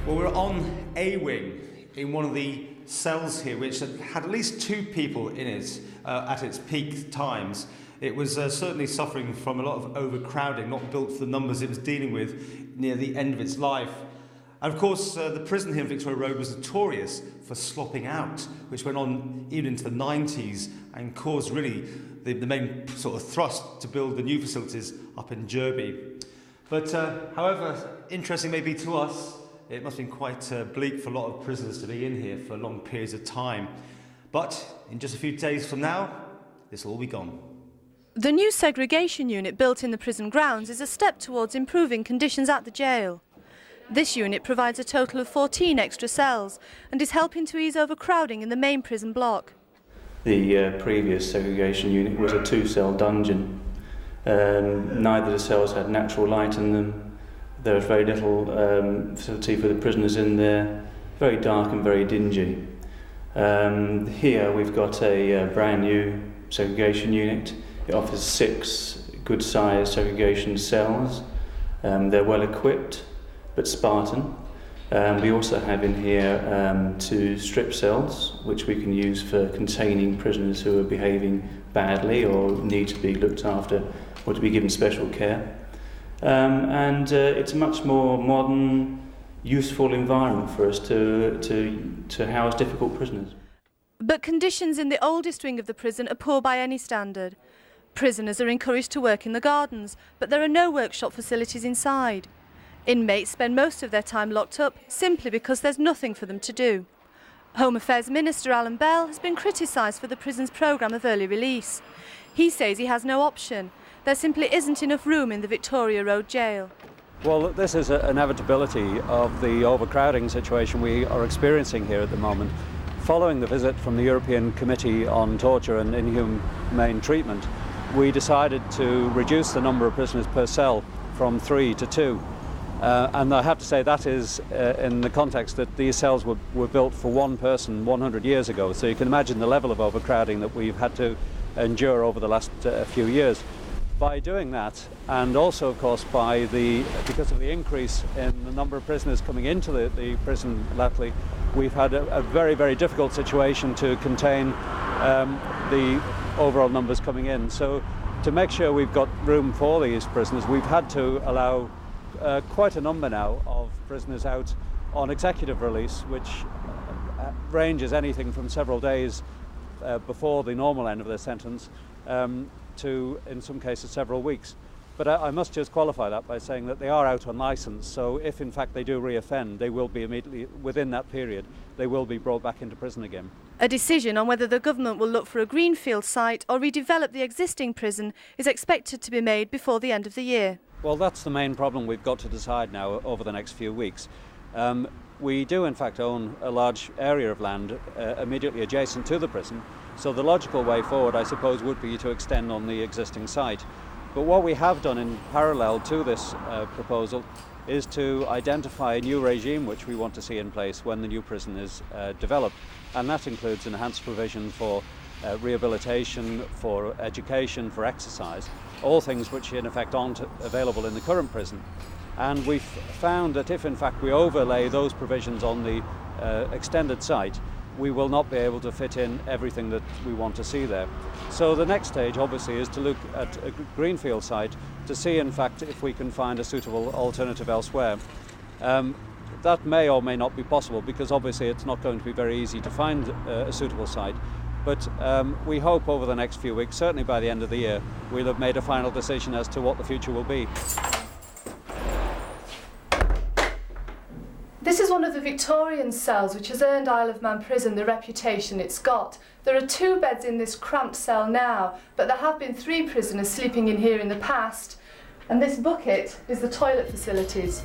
Well, we're on A wing in one of the cells here, which had at least 2 people in it at its peak times. It was certainly suffering from a lot of overcrowding, not built for the numbers it was dealing with near the end of its life. And of course, the prison here in Victoria Road was notorious for slopping out, which went on even into the 90s and caused really the main sort of thrust to build the new facilities up in Derby. But however interesting may be to us, it must have been quite bleak for a lot of prisoners to be in here for long periods of time. But in just a few days from now, this will all be gone. The new segregation unit built in the prison grounds is a step towards improving conditions at the jail. This unit provides a total of 14 extra cells and is helping to ease overcrowding in the main prison block. The previous segregation unit was a 2-cell dungeon. Neither of the cells had natural light in them. There was very little facility for the prisoners in there, very dark and very dingy. Here we've got a brand new segregation unit. It offers 6 good-sized segregation cells. They're well equipped, but Spartan. We also have in here 2 strip cells, which we can use for containing prisoners who are behaving badly or need to be looked after or to be given special care. It's a much more modern, useful environment for us to house difficult prisoners. But conditions in the oldest wing of the prison are poor by any standard. Prisoners are encouraged to work in the gardens, but there are no workshop facilities inside. Inmates spend most of their time locked up simply because there's nothing for them to do. Home Affairs Minister Alan Bell has been criticised for the prison's programme of early release. He says he has no option. There simply isn't enough room in the Victoria Road jail. Well, this is an inevitability of the overcrowding situation we are experiencing here at the moment. Following the visit from the European Committee on Torture and Inhumane Treatment, we decided to reduce the number of prisoners per cell from 3 to 2. And I have to say that is in the context that these cells were built for one person 100 years ago. So you can imagine the level of overcrowding that we've had to endure over the last few years. By doing that, and also of course because of the increase in the number of prisoners coming into the prison lately, we've had a very, very difficult situation to contain the overall numbers coming in. So to make sure we've got room for these prisoners, we've had to allow quite a number now of prisoners out on executive release, which ranges anything from several days before the normal end of their sentence to, in some cases, several weeks. But I must just qualify that by saying that they are out on licence, so if in fact they do re-offend, they will be immediately, within that period, they will be brought back into prison again. A decision on whether the government will look for a greenfield site or redevelop the existing prison is expected to be made before the end of the year. Well, that's the main problem we've got to decide now over the next few weeks. We do in fact own a large area of land immediately adjacent to the prison, so the logical way forward, I suppose, would be to extend on the existing site. But what we have done in parallel to this proposal is to identify a new regime which we want to see in place when the new prison is developed, and that includes enhanced provision for rehabilitation, for education, for exercise, all things which in effect aren't available in the current prison. And we've found that if in fact we overlay those provisions on the extended site, we will not be able to fit in everything that we want to see there. So the next stage obviously is to look at a greenfield site to see in fact if we can find a suitable alternative elsewhere. That may or may not be possible because obviously it's not going to be very easy to find a suitable site. But we hope over the next few weeks, certainly by the end of the year, we'll have made a final decision as to what the future will be. This is one of the Victorian cells which has earned Isle of Man Prison the reputation it's got. There are 2 beds in this cramped cell now, but there have been 3 prisoners sleeping in here in the past. And this bucket is the toilet facilities.